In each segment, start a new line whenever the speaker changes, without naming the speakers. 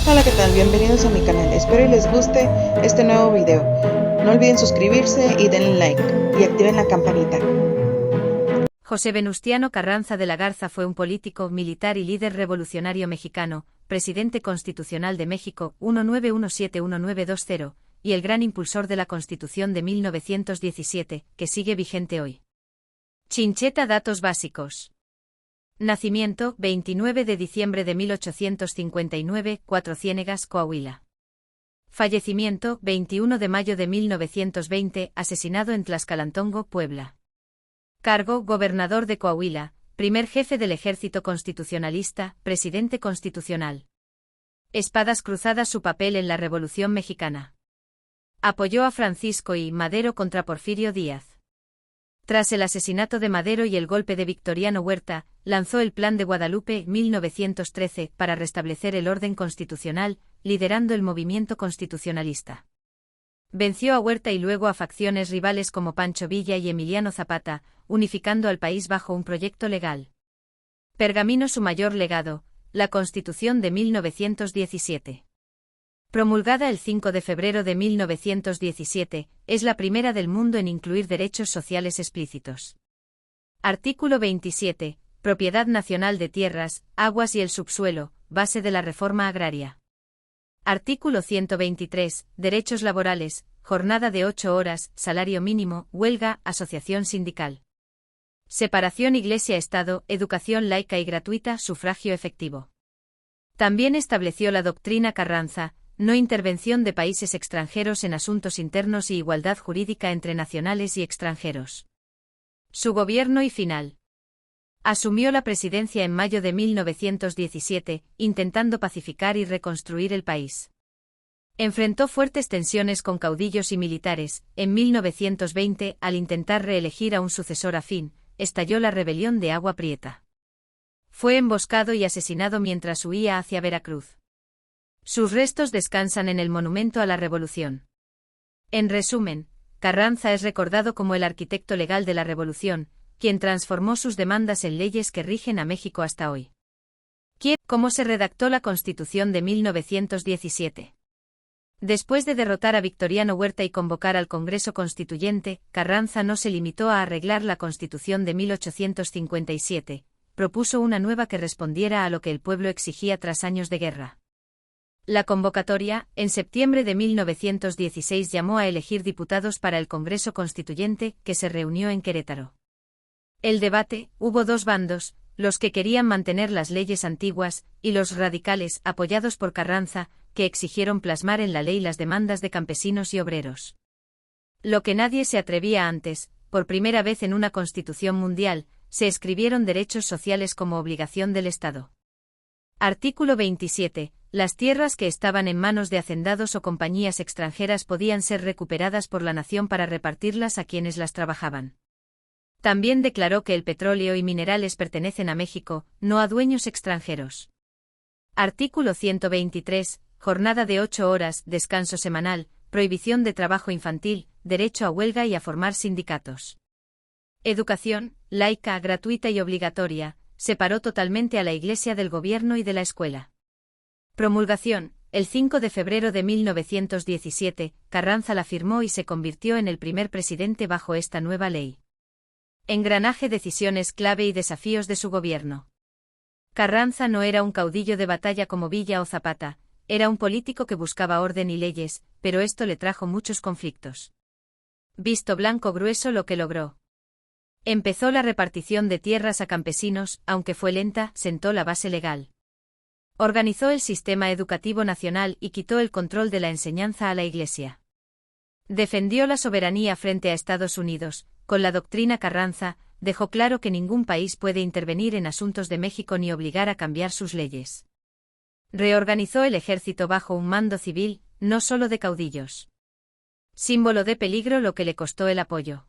Hola, ¿qué tal? Bienvenidos a mi canal. Espero y les guste este nuevo video. No olviden suscribirse y denle like y activen la campanita.
José Venustiano Carranza de la Garza fue un político, militar y líder revolucionario mexicano, presidente constitucional de México 1917-1920, y el gran impulsor de la Constitución de 1917, que sigue vigente hoy. Chincheta. Datos básicos. Nacimiento, 29 de diciembre de 1859, Cuatro Ciénegas, Coahuila. Fallecimiento, 21 de mayo de 1920, asesinado en Tlaxcalantongo, Puebla. Cargo, gobernador de Coahuila, primer jefe del ejército constitucionalista, presidente constitucional. Espadas cruzadas. Su papel en la Revolución Mexicana. Apoyó a Francisco I. Madero contra Porfirio Díaz. Tras el asesinato de Madero y el golpe de Victoriano Huerta, lanzó el Plan de Guadalupe 1913 para restablecer el orden constitucional, liderando el movimiento constitucionalista. Venció a Huerta y luego a facciones rivales como Pancho Villa y Emiliano Zapata, unificando al país bajo un proyecto legal. Pergamino. Su mayor legado, la Constitución de 1917. Promulgada el 5 de febrero de 1917, es la primera del mundo en incluir derechos sociales explícitos. Artículo 27. Propiedad nacional de tierras, aguas y el subsuelo, base de la reforma agraria. Artículo 123. Derechos laborales, jornada de 8 horas, salario mínimo, huelga, asociación sindical. Separación Iglesia-Estado, educación laica y gratuita, sufragio efectivo. También estableció la doctrina Carranza, no intervención de países extranjeros en asuntos internos y igualdad jurídica entre nacionales y extranjeros. Su gobierno y final. Asumió la presidencia en mayo de 1917, intentando pacificar y reconstruir el país. Enfrentó fuertes tensiones con caudillos y militares. En 1920, al intentar reelegir a un sucesor afín, estalló la rebelión de Agua Prieta. Fue emboscado y asesinado mientras huía hacia Veracruz. Sus restos descansan en el Monumento a la Revolución. En resumen, Carranza es recordado como el arquitecto legal de la Revolución, quien transformó sus demandas en leyes que rigen a México hasta hoy. ¿Cómo se redactó la Constitución de 1917? Después de derrotar a Victoriano Huerta y convocar al Congreso Constituyente, Carranza no se limitó a arreglar la Constitución de 1857, propuso una nueva que respondiera a lo que el pueblo exigía tras años de guerra. La convocatoria, en septiembre de 1916, llamó a elegir diputados para el Congreso Constituyente, que se reunió en Querétaro. El debate, hubo dos bandos, los que querían mantener las leyes antiguas, y los radicales, apoyados por Carranza, que exigieron plasmar en la ley las demandas de campesinos y obreros. Lo que nadie se atrevía antes, por primera vez en una constitución mundial, se escribieron derechos sociales como obligación del Estado. Artículo 27. Las tierras que estaban en manos de hacendados o compañías extranjeras podían ser recuperadas por la nación para repartirlas a quienes las trabajaban. También declaró que el petróleo y minerales pertenecen a México, no a dueños extranjeros. Artículo 123. Jornada de 8 horas, descanso semanal, prohibición de trabajo infantil, derecho a huelga y a formar sindicatos. Educación, laica, gratuita y obligatoria, separó totalmente a la Iglesia del gobierno y de la escuela. Promulgación, el 5 de febrero de 1917, Carranza la firmó y se convirtió en el primer presidente bajo esta nueva ley. Engranaje. Decisiones clave y desafíos de su gobierno. Carranza no era un caudillo de batalla como Villa o Zapata, era un político que buscaba orden y leyes, pero esto le trajo muchos conflictos. Visto blanco grueso lo que logró. Empezó la repartición de tierras a campesinos, aunque fue lenta, sentó la base legal. Organizó el sistema educativo nacional y quitó el control de la enseñanza a la Iglesia. Defendió la soberanía frente a Estados Unidos. Con la doctrina Carranza, dejó claro que ningún país puede intervenir en asuntos de México ni obligar a cambiar sus leyes. Reorganizó el ejército bajo un mando civil, no solo de caudillos. Símbolo de peligro, lo que le costó el apoyo.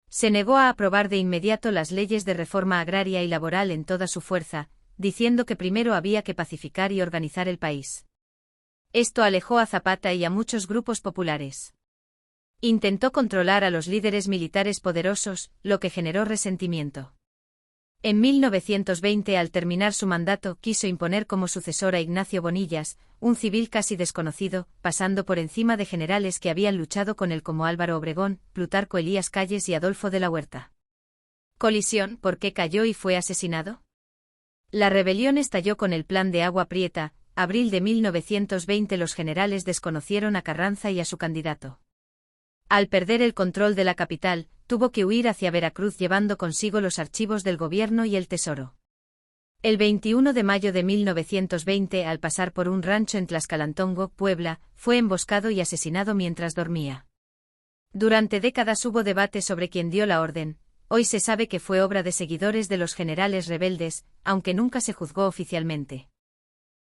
Se negó a aprobar de inmediato las leyes de reforma agraria y laboral en toda su fuerza, diciendo que primero había que pacificar y organizar el país. Esto alejó a Zapata y a muchos grupos populares. Intentó controlar a los líderes militares poderosos, lo que generó resentimiento. En 1920, al terminar su mandato, quiso imponer como sucesor a Ignacio Bonillas, un civil casi desconocido, pasando por encima de generales que habían luchado con él como Álvaro Obregón, Plutarco Elías Calles y Adolfo de la Huerta. Colisión: ¿por qué cayó y fue asesinado? La rebelión estalló con el Plan de Agua Prieta. Abril de 1920. Los generales desconocieron a Carranza y a su candidato. Al perder el control de la capital, tuvo que huir hacia Veracruz llevando consigo los archivos del gobierno y el tesoro. El 21 de mayo de 1920, al pasar por un rancho en Tlaxcalantongo, Puebla, fue emboscado y asesinado mientras dormía. Durante décadas hubo debate sobre quién dio la orden. Hoy se sabe que fue obra de seguidores de los generales rebeldes, aunque nunca se juzgó oficialmente.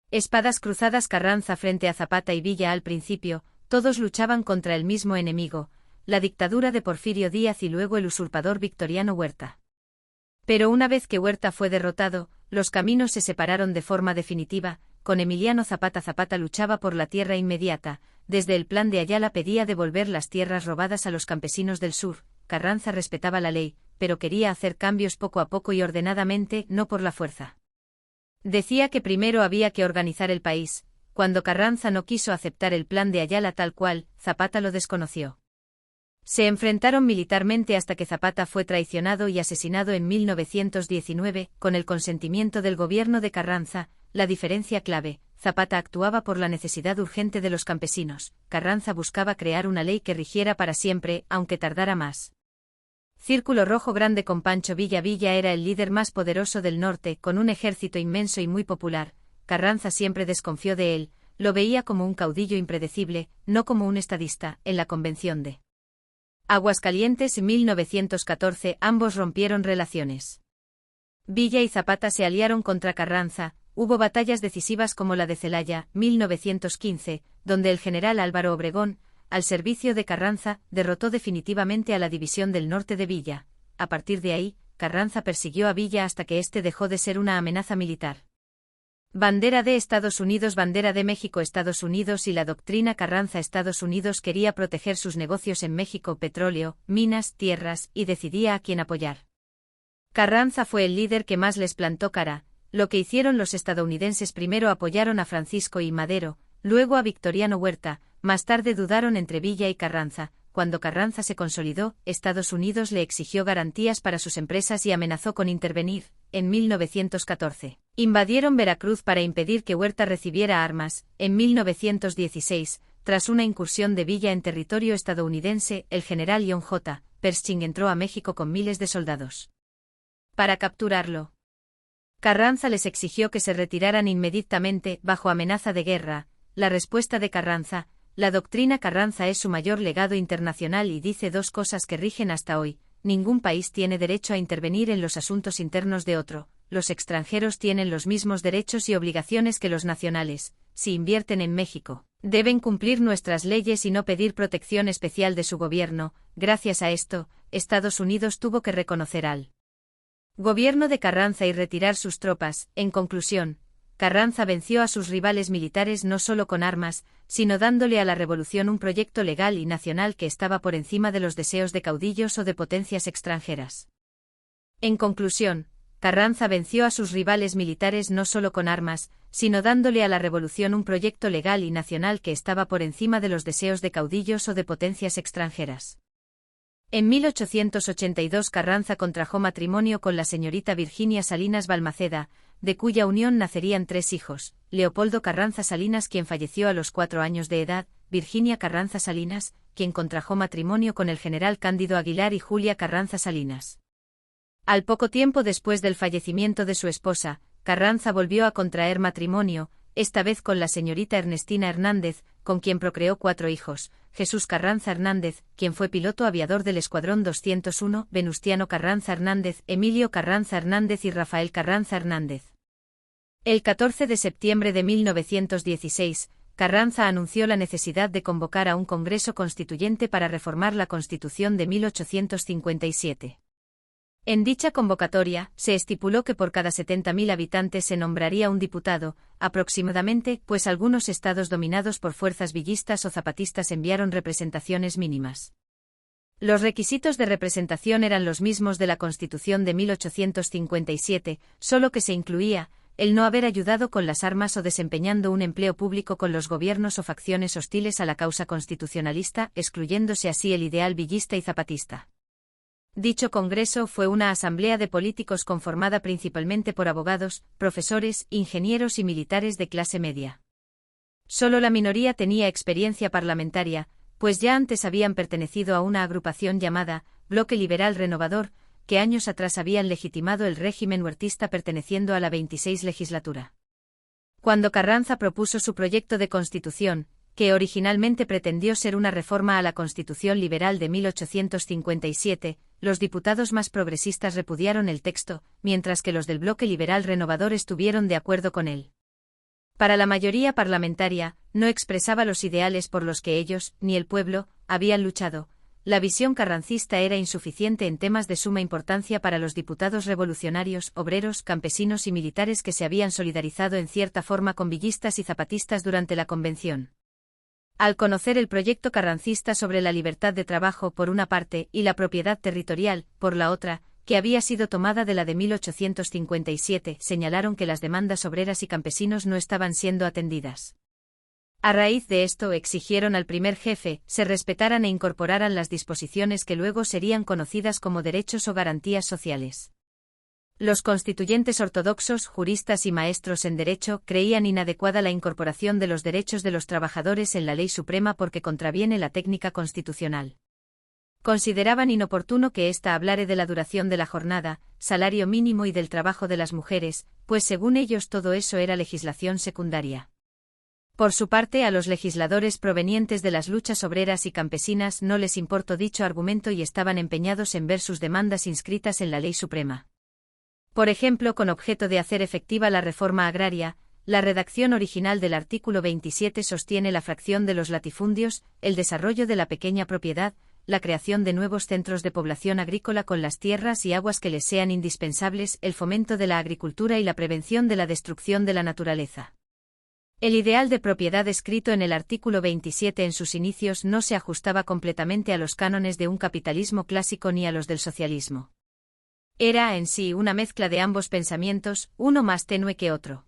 Espadas cruzadas: Carranza frente a Zapata y Villa. Al principio, todos luchaban contra el mismo enemigo, la dictadura de Porfirio Díaz y luego el usurpador Victoriano Huerta. Pero una vez que Huerta fue derrotado, los caminos se separaron de forma definitiva. Con Emiliano Zapata. Zapata luchaba por la tierra inmediata, desde el Plan de Ayala pedía devolver las tierras robadas a los campesinos del sur. Carranza respetaba la ley, pero quería hacer cambios poco a poco y ordenadamente, no por la fuerza. Decía que primero había que organizar el país. Cuando Carranza no quiso aceptar el Plan de Ayala tal cual, Zapata lo desconoció. Se enfrentaron militarmente hasta que Zapata fue traicionado y asesinado en 1919, con el consentimiento del gobierno de Carranza. La diferencia clave: Zapata actuaba por la necesidad urgente de los campesinos, Carranza buscaba crear una ley que rigiera para siempre, aunque tardara más. Círculo Rojo Grande con Pancho Villa. Villa era el líder más poderoso del norte, con un ejército inmenso y muy popular. Carranza siempre desconfió de él, lo veía como un caudillo impredecible, no como un estadista. En la convención de Aguascalientes, 1914, ambos rompieron relaciones. Villa y Zapata se aliaron contra Carranza. Hubo batallas decisivas como la de Celaya, 1915, donde el general Álvaro Obregón, al servicio de Carranza, derrotó definitivamente a la división del norte de Villa. A partir de ahí, Carranza persiguió a Villa hasta que éste dejó de ser una amenaza militar. Bandera de Estados Unidos, bandera de México. Estados Unidos y la doctrina Carranza. Estados Unidos quería proteger sus negocios en México, petróleo, minas, tierras, y decidía a quién apoyar. Carranza fue el líder que más les plantó cara. Lo que hicieron los estadounidenses: primero apoyaron a Francisco I. Madero, luego a Victoriano Huerta, más tarde dudaron entre Villa y Carranza. Cuando Carranza se consolidó, Estados Unidos le exigió garantías para sus empresas y amenazó con intervenir. En 1914, invadieron Veracruz para impedir que Huerta recibiera armas. En 1916, tras una incursión de Villa en territorio estadounidense, el general John J. Pershing entró a México con miles de soldados para capturarlo. Carranza les exigió que se retiraran inmediatamente, bajo amenaza de guerra. La respuesta de Carranza: la doctrina Carranza es su mayor legado internacional y dice dos cosas que rigen hasta hoy: ningún país tiene derecho a intervenir en los asuntos internos de otro, los extranjeros tienen los mismos derechos y obligaciones que los nacionales, si invierten en México, deben cumplir nuestras leyes y no pedir protección especial de su gobierno. Gracias a esto, Estados Unidos tuvo que reconocer al gobierno de Carranza y retirar sus tropas. En conclusión, Carranza venció a sus rivales militares no solo con armas, sino dándole a la revolución un proyecto legal y nacional que estaba por encima de los deseos de caudillos o de potencias extranjeras. En conclusión, Carranza venció a sus rivales militares no solo con armas, sino dándole a la revolución un proyecto legal y nacional que estaba por encima de los deseos de caudillos o de potencias extranjeras. En 1882 Carranza contrajo matrimonio con la señorita Virginia Salinas Balmaceda, de cuya unión nacerían 3 hijos: Leopoldo Carranza Salinas, quien falleció a los 4 años de edad, Virginia Carranza Salinas, quien contrajo matrimonio con el general Cándido Aguilar, y Julia Carranza Salinas. Al poco tiempo después del fallecimiento de su esposa, Carranza volvió a contraer matrimonio, esta vez con la señorita Ernestina Hernández, con quien procreó 4 hijos: Jesús Carranza Hernández, quien fue piloto aviador del Escuadrón 201, Venustiano Carranza Hernández, Emilio Carranza Hernández y Rafael Carranza Hernández. El 14 de septiembre de 1916, Carranza anunció la necesidad de convocar a un Congreso Constituyente para reformar la Constitución de 1857. En dicha convocatoria, se estipuló que por cada 70.000 habitantes se nombraría un diputado, aproximadamente, pues algunos estados dominados por fuerzas villistas o zapatistas enviaron representaciones mínimas. Los requisitos de representación eran los mismos de la Constitución de 1857, solo que se incluía el no haber ayudado con las armas o desempeñando un empleo público con los gobiernos o facciones hostiles a la causa constitucionalista, excluyéndose así el ideal villista y zapatista. Dicho congreso fue una asamblea de políticos conformada principalmente por abogados, profesores, ingenieros y militares de clase media. Solo la minoría tenía experiencia parlamentaria, pues ya antes habían pertenecido a una agrupación llamada Bloque Liberal Renovador, que años atrás habían legitimado el régimen huertista perteneciendo a la 26 legislatura. Cuando Carranza propuso su proyecto de constitución, que originalmente pretendió ser una reforma a la Constitución Liberal de 1857, los diputados más progresistas repudiaron el texto, mientras que los del Bloque Liberal Renovador estuvieron de acuerdo con él. Para la mayoría parlamentaria, no expresaba los ideales por los que ellos, ni el pueblo, habían luchado. La visión carrancista era insuficiente en temas de suma importancia para los diputados revolucionarios, obreros, campesinos y militares que se habían solidarizado en cierta forma con villistas y zapatistas durante la convención. Al conocer el proyecto carrancista sobre la libertad de trabajo por una parte y la propiedad territorial, por la otra, que había sido tomada de la de 1857, señalaron que las demandas obreras y campesinos no estaban siendo atendidas. A raíz de esto exigieron al primer jefe se respetaran e incorporaran las disposiciones que luego serían conocidas como derechos o garantías sociales. Los constituyentes ortodoxos, juristas y maestros en derecho creían inadecuada la incorporación de los derechos de los trabajadores en la ley suprema porque contraviene la técnica constitucional. Consideraban inoportuno que ésta hablare de la duración de la jornada, salario mínimo y del trabajo de las mujeres, pues según ellos todo eso era legislación secundaria. Por su parte, a los legisladores provenientes de las luchas obreras y campesinas no les importó dicho argumento y estaban empeñados en ver sus demandas inscritas en la ley suprema. Por ejemplo, con objeto de hacer efectiva la reforma agraria, la redacción original del artículo 27 sostiene la fracción de los latifundios, el desarrollo de la pequeña propiedad, la creación de nuevos centros de población agrícola con las tierras y aguas que les sean indispensables, el fomento de la agricultura y la prevención de la destrucción de la naturaleza. El ideal de propiedad escrito en el artículo 27 en sus inicios no se ajustaba completamente a los cánones de un capitalismo clásico ni a los del socialismo. Era en sí una mezcla de ambos pensamientos, uno más tenue que otro.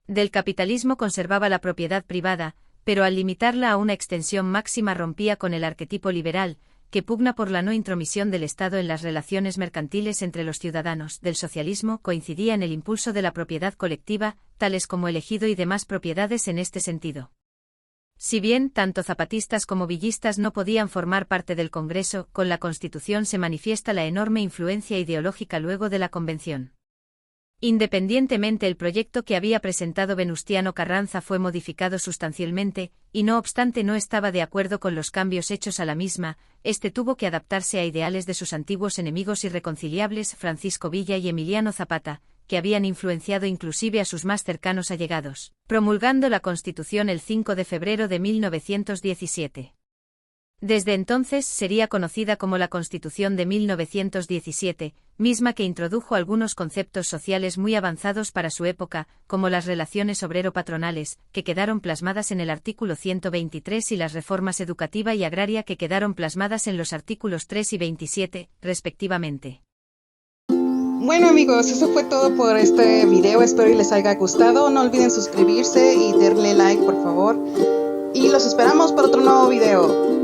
Del capitalismo conservaba la propiedad privada, pero al limitarla a una extensión máxima rompía con el arquetipo liberal, que pugna por la no intromisión del Estado en las relaciones mercantiles entre los ciudadanos. Del socialismo coincidía en el impulso de la propiedad colectiva, tales como el ejido y demás propiedades en este sentido. Si bien tanto zapatistas como villistas no podían formar parte del Congreso, con la Constitución se manifiesta la enorme influencia ideológica luego de la Convención. Independientemente el proyecto que había presentado Venustiano Carranza fue modificado sustancialmente, y no obstante no estaba de acuerdo con los cambios hechos a la misma, tuvo que adaptarse a ideales de sus antiguos enemigos irreconciliables Francisco Villa y Emiliano Zapata, que habían influenciado inclusive a sus más cercanos allegados, promulgando la Constitución el 5 de febrero de 1917. Desde entonces sería conocida como la Constitución de 1917, misma que introdujo algunos conceptos sociales muy avanzados para su época, como las relaciones obrero-patronales, que quedaron plasmadas en el artículo 123 y las reformas educativa y agraria que quedaron plasmadas en los artículos 3 y 27, respectivamente.
Bueno amigos, eso fue todo por este video, espero y les haya gustado. No olviden suscribirse y darle like por favor. Y los esperamos para otro nuevo video.